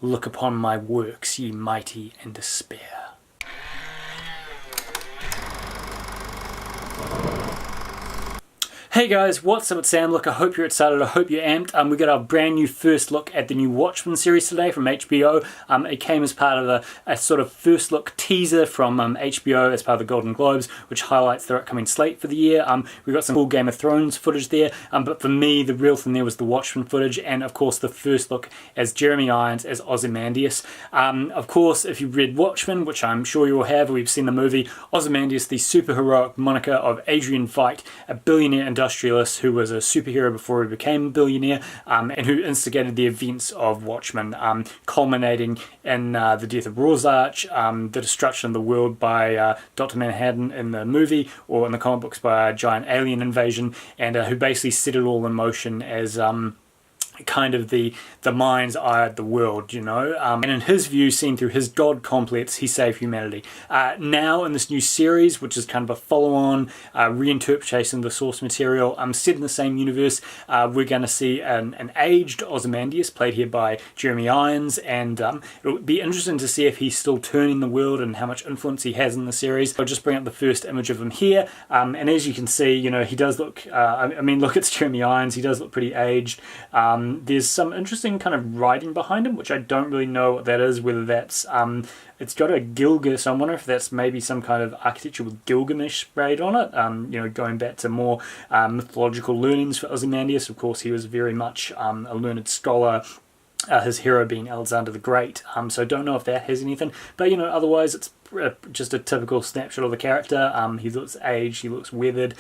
Look upon my works, ye mighty in despair. Hey guys, what's up? It's Sam. Look, I hope you're excited. I hope you're amped. We got our brand new first look at the new Watchmen series today from HBO. It came as part of a sort of first look teaser from HBO as part of the Golden Globes, which highlights their upcoming slate for the year. We got some cool Game of Thrones footage there, but for me, the real thing there was the Watchmen footage, and of course the first look as Jeremy Irons as Ozymandias. Of course, if you've read Watchmen, which I'm sure you all have, or you've seen the movie, Ozymandias, the super heroic moniker of Adrian Veidt, a billionaire industrialist who was a superhero before he became a billionaire, and who instigated the events of Watchmen, culminating in the death of Rorschach, the destruction of the world by Dr. Manhattan in the movie, or in the comic books by a giant alien invasion, and who basically set it all in motion as kind of the mind's eye of the world, you know, and in his view, seen through his god complex, he saved humanity. Now in this new series, which is kind of a follow-on reinterpretation of the source material, set in the same universe, we're going to see an aged Ozymandias, played here by Jeremy Irons, and it'll be interesting to see if he's still turning the world and how much influence he has in the series. I'll just bring up the first image of him here, and as you can see, you know, he does look, I mean, look, it's Jeremy Irons, he does look pretty aged. There's some interesting kind of writing behind him, which I don't really know what that is, whether that's, it's got a Gilgamesh, so I wonder if that's maybe some kind of architecture with Gilgamesh sprayed on it, you know, going back to more mythological learnings for Ozymandias. Of course, he was very much a learned scholar, his hero being Alexander the Great, so I don't know if that has anything, but you know, otherwise it's just a typical snapshot of the character. He looks aged, he looks weathered,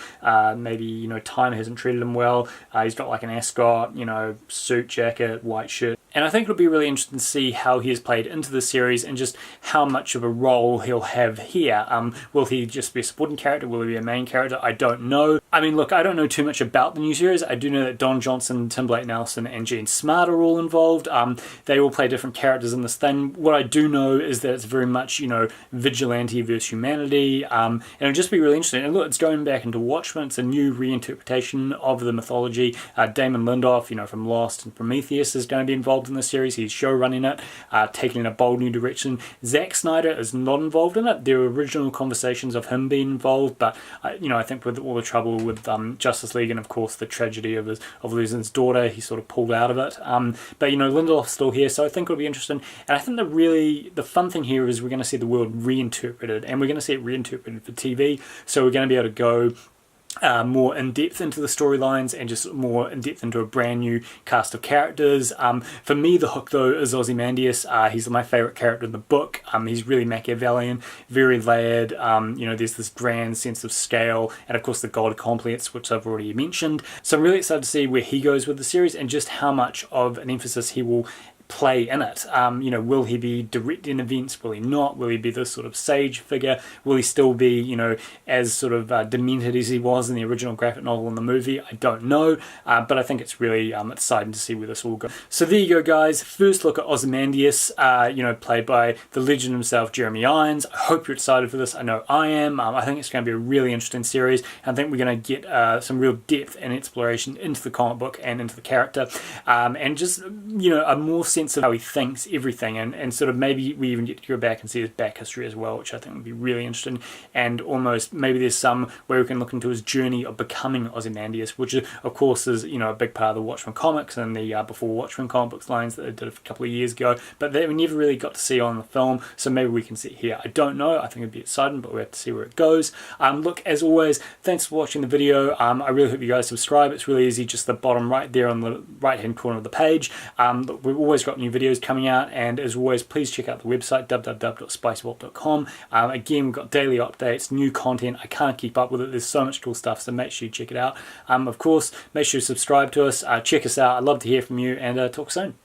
maybe, you know, time hasn't treated him well. He's got like an ascot, you know, suit, jacket, white shirt. And I think it'll be really interesting to see how he has played into the series and just how much of a role he'll have here. Will he just be a supporting character? Will he be a main character? I don't know. I mean, look, I don't know too much about the new series. I do know that Don Johnson, Tim Blake Nelson, and Gene Smart are all involved. They all play different characters in this thing. What I do know is that it's very much, you know, vigilante versus humanity, and it'll just be really interesting. And look, it's going back into Watchmen. It's a new reinterpretation of the mythology. Damon Lindelof, you know, from Lost and Prometheus, is going to be involved in the series. He's show running it, taking in a bold new direction. Zack Snyder is not involved in it. There were original conversations of him being involved, but you know, I think with all the trouble with Justice League and of course the tragedy of losing his daughter, he sort of pulled out of it. But you know, Lindelof's still here, so I think it'll be interesting. And I think the fun thing here is we're going to see the world reinterpreted, and we're going to see it reinterpreted for TV. So we're going to be able to go more in depth into the storylines and just more in depth into a brand new cast of characters. For me, the hook though is Ozymandias. He's my favorite character in the book. He's really Machiavellian, very layered. You know, there's this grand sense of scale, and of course the god complex, which I've already mentioned. So I'm really excited to see where he goes with the series and just how much of an emphasis he will play in it. You know, will he be directing events? Will he not? Will he be this sort of sage figure? Will he still be, you know, as sort of demented as he was in the original graphic novel and the movie? I don't know, but I think it's really exciting to see where this will go. So there you go, guys. First look at Ozymandias, you know, played by the legend himself, Jeremy Irons. I hope you're excited for this. I know I am. I think it's going to be a really interesting series. I think we're going to get some real depth and exploration into the comic book and into the character, and just, you know, a more sense of how he thinks everything, and sort of maybe we even get to go back and see his back history as well, which I think would be really interesting. And almost maybe there's some where we can look into his journey of becoming Ozymandias, which of course is, you know, a big part of the Watchmen comics and the before Watchmen comic books lines that they did a couple of years ago, but that we never really got to see on the film, so maybe we can see it here. I don't know. I think it'd be exciting, but we have to see where it goes. Look, as always, thanks for watching the video. I really hope you guys subscribe. It's really easy, just the bottom right there on the right hand corner of the page. Look, we've always got new videos coming out, and as always, please check out the website www.spicypulp.com. Again, we've got daily updates, new content. I can't keep up with it. There's so much cool stuff, so make sure you check it out. Of course, make sure you subscribe to us, check us out. I'd love to hear from you, and talk soon.